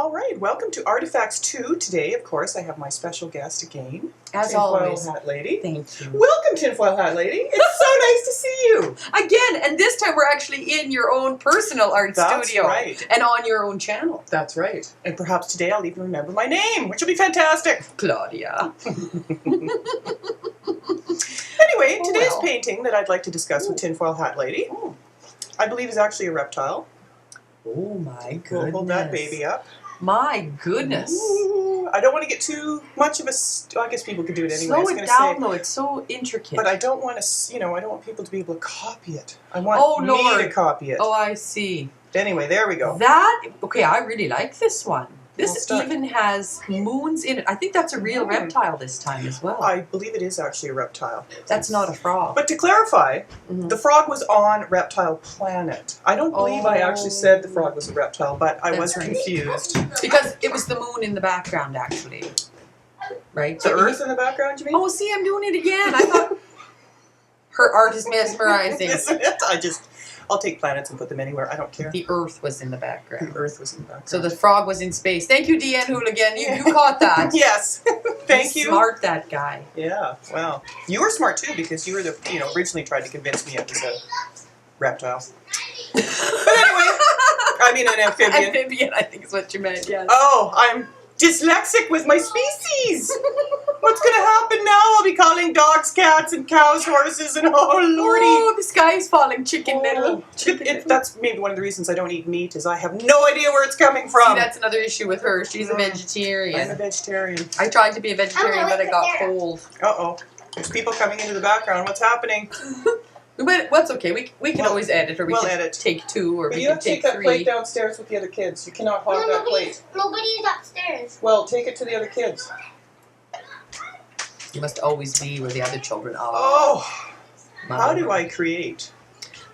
All right, welcome to Artifacts 2. Today, of course, I have my special guest again. As always. Tinfoil Hat Lady. Thank you. Welcome, Tinfoil Hat Lady. It's so nice to see you. Again, and this time we're actually in your own personal art studio. That's right. And on your own channel. That's right. And perhaps today I'll even remember my name, which will be fantastic. Claudia. Anyway, today's painting that I'd like to discuss with Tinfoil Hat Lady, I believe is actually a reptile. Oh my goodness. We'll hold that baby up. My goodness. Ooh, I don't want to get too much of a... I guess people could do it anyway. Slow it down, though. It's so intricate. But I don't want to, I don't want people to be able to copy it. I want Lord. me to copy it. Oh, I see. Anyway, there we go. Okay, I really like this one. This even has moons in it. I think that's a real reptile this time as well. I believe it is actually a reptile. That's not a frog. But to clarify, the frog was on Reptile Planet. I don't believe I actually said the frog was a reptile, but I was confused. Because it was the moon in the background, actually. Right? The Earth in the background, you mean? Oh, see, I'm doing it again. I thought her art is mesmerizing. Isn't it? I'll take planets and put them anywhere. I don't care. The Earth was in the background. The Earth was in the background. So the frog was in space. Thank you, Deanne Hooligan. You caught that. Yes. Thank you. Smart, that guy. Yeah. Wow. You were smart too because you were the originally tried to convince me it was a reptile. But anyway, I mean an amphibian. Amphibian, I think is what you meant. Yes. Oh, I'm dyslexic with my species. What's going to happen now? I'll be calling dogs cats and cows horses and oh lordy. Oh, the sky is falling, chicken little. That's maybe one of the reasons I don't eat meat is I have no idea where it's coming from. See, that's another issue with her. She's a vegetarian. I'm a vegetarian. I tried to be a vegetarian, but I got cold. Uh-oh. There's people coming into the background. What's happening? But what's okay. We can always edit, or we can edit. take 2, or but we you can have to take take that 3. plate downstairs with the other kids. You cannot hog that plate. Nobody's upstairs. Well, take it to the other kids. You must always be where the other children are. Oh, how do I create?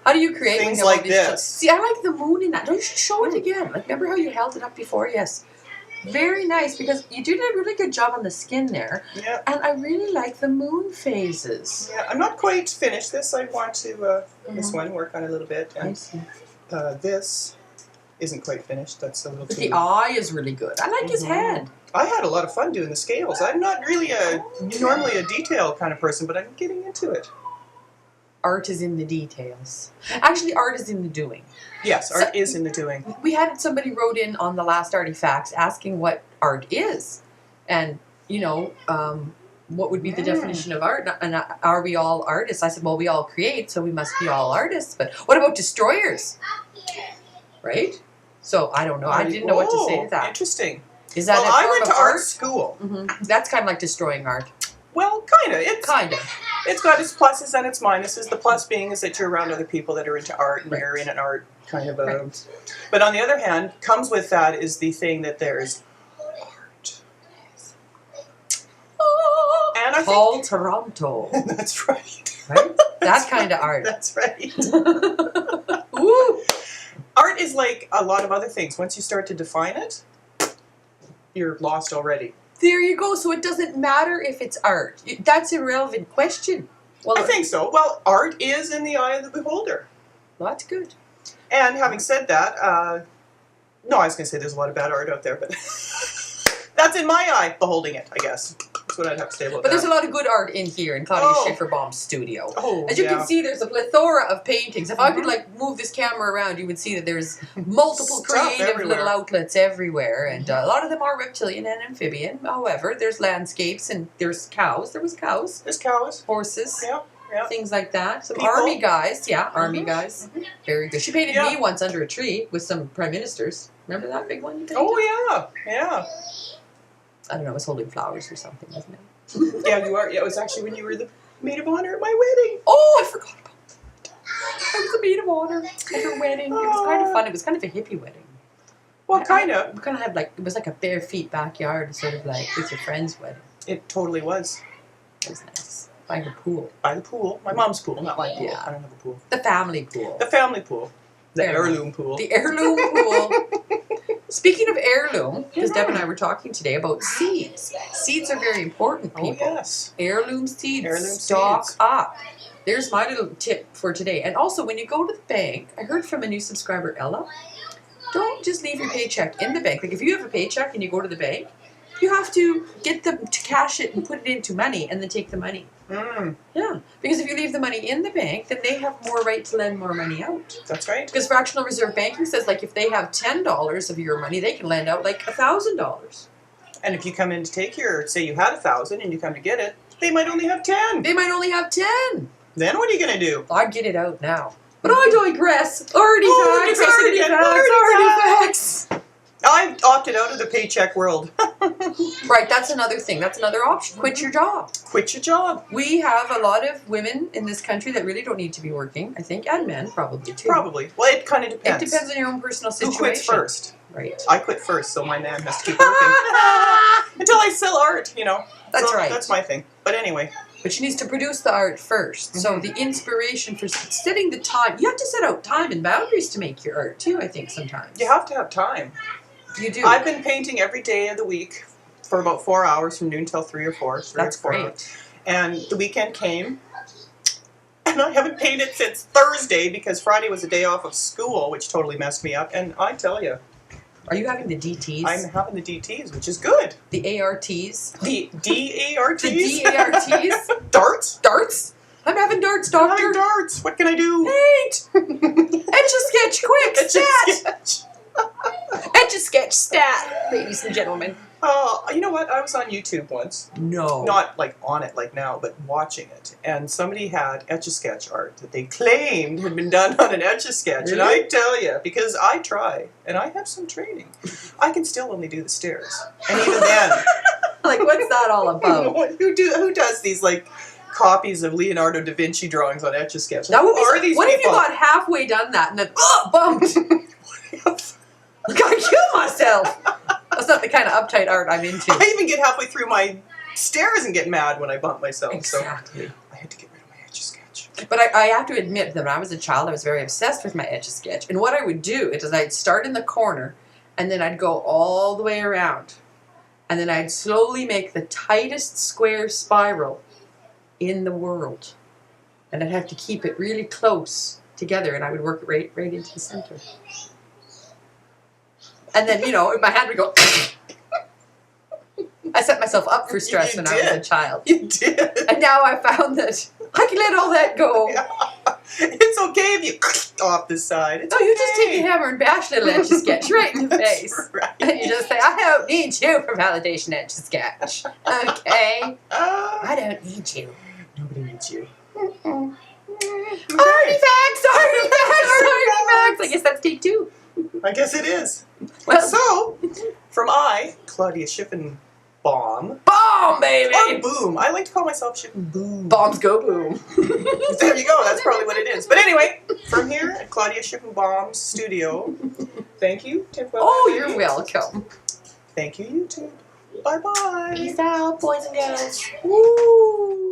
How do you create things like this? See, I like the moon in that. You should show it again. Like, remember how you held it up before? Yes. Very nice, because you did a really good job on the skin there. Yeah. And I really like the moon phases. Yeah, I'm not quite finished this. I want to, this one, work on it a little bit. And, I see. this isn't quite finished. That's a little But too... the eye is really good. I like his head. I had a lot of fun doing the scales. I'm not really normally a detail kind of person, but I'm getting into it. Art is in the details. Actually, art is in the doing. Yes, art is in the doing. We had somebody wrote in on the last Artifacts asking what art is. And, what would be the definition of art? And are we all artists? I said, well, we all create, so we must be all artists. But what about destroyers? Right? So, I don't know. I didn't know what to say to that. Interesting. Is that I went to art school. That's kind of like destroying art. Well, kind of. It's got its pluses and its minuses. The plus being is that you're around other people that are into art and you're in an art kind of a... But on the other hand, comes with that is the thing that there's art. And I Paul Toronto. That's right. Right? That kind of art. That's right. Ooh. Art is like a lot of other things. Once you start to define it, you're lost already. There you go. So it doesn't matter if it's art. That's a relevant question. Well, I think so. Well, art is in the eye of the beholder. That's good. And having said that, no, I was going to say there's a lot of bad art out there, but that's in my eye, beholding it, I guess. That's what I'd have to say about But that. there's a lot of good art in here in Claudia Schifferbaum's studio. Oh, As you can see, there's a plethora of paintings. If I could move this camera around, you would see that there's multiple creative little outlets everywhere. And a lot of them are reptilian and amphibian. However, there's landscapes and there's cows. There was cows. There's cows. Horses. Yeah. Things like that. Some People. army guys. Yeah, army guys. Very good. She painted me once under a tree with some prime ministers. Remember that big one you painted? Oh, yeah. I don't know. It was holding flowers or something, wasn't it? Yeah, you are. Yeah, it was actually when you were the maid of honor at my wedding. Oh, I forgot about that. I was the maid of honor at her wedding. It was kind of fun. It was kind of a hippie wedding. Well, kind of. We kind of had it was like a bare feet backyard, sort of like with your friend's wedding. It totally was. It was nice. By the pool. By the pool. My mom's pool, not my pool. Yeah. I don't have a pool. The family pool. The family pool. The heirloom pool. The heirloom pool. Speaking of heirloom, because Deb and I were talking today about seeds. Seeds are very important, people. Oh, yes. Heirloom seeds. Heirloom Stock seeds. up. There's my little tip for today. And also, when you go to the bank, I heard from a new subscriber, Ella, don't just leave your paycheck in the bank. Like if you have a paycheck and you go to the bank, you have to get them to cash it and put it into money and then take the money. Yeah, because if you leave the money in the bank, then they have more right to lend more money out. That's right. Because fractional reserve banking says like if they have $10 of your money, they can lend out like $1,000. And if you come in to take your, say you had 1,000 and you come to get it, they might only have 10. They might only have 10. Then what are you going to do? I'd get it out now. But I digress. Artifacts, Oh, artifacts. I opted out of the paycheck world. Right, that's another thing. That's another option. Quit your job. Quit your job. We have a lot of women in this country that really don't need to be working, I think, and men probably too. Probably. Well, it kind of It depends. depends on your own personal Who situation. quits first? Right. I quit first, so my man has to keep working. Until I sell art, you know. That's So right. That's my thing. But anyway. But she needs to produce the art first. So the inspiration for setting the time, you have to set out time and boundaries to make your art too, I think, sometimes. You have to have time. You do. I've been painting every day of the week for about 4 hours, from noon till 3 or 4. That's 4 great. hours. And the weekend came, and I haven't painted since Thursday because Friday was a day off of school, which totally messed me up. And I tell you, Are you having the DTs? I'm having the DTs, which is good. The ARTs? The DARTs? The DARTs? Darts? Darts? I'm having darts, I'm doctor. having darts. What can I do? Paint! Etch-a-sketch, quick, It's just stat! sketch. Etch-a-sketch, stat, ladies and gentlemen. You know what? I was on YouTube once. No. Not like on it like now, but watching it. And somebody had Etch-a-Sketch art that they claimed had been done on an Etch-a-Sketch. And I tell you, because I try, and I have some training, I can still only do the stairs. And even then, Like, what's that all about? who does these like copies of Leonardo da Vinci drawings on Etch-a-Sketch? That would Who are be, these what if you people? got halfway done that and then, bumped? Like, I kill myself. That's not the kind of uptight art I'm into. I even get halfway through my stairs and get mad when I bump myself. Exactly. So I had to get rid of my Etch-a-Sketch. But I have to admit that when I was a child, I was very obsessed with my Etch-a-Sketch. And what I would do is I'd start in the corner, and then I'd go all the way around. And then I'd slowly make the tightest square spiral in the world. And I'd have to keep it really close together, and I would work it right into the center. And then, my hand would go... I set myself up for stress You when I was a did. child. You did. And now I found that I can let all that go. Yeah. It's okay if you off the side. It's No, okay. you just take a hammer and bash little Etch-a-Sketch right in the That's face. right. And you just say, I don't need you for validation, Etch-a-Sketch. Okay? I don't need you. Nobody needs you. Artifacts! Artifacts! I guess that's take 2. I guess it is. Well, So, from Claudia Schiffinbaum, bomb, baby! or Boom. I like to call myself Schiffinboom. Bombs go boom. There you go. That's probably what it is. But anyway, from here at Claudia Schiffinbaum's studio, thank you, Tip. Oh, you're welcome. Thank you, YouTube. Bye-bye. Peace out, boys and girls. Woo!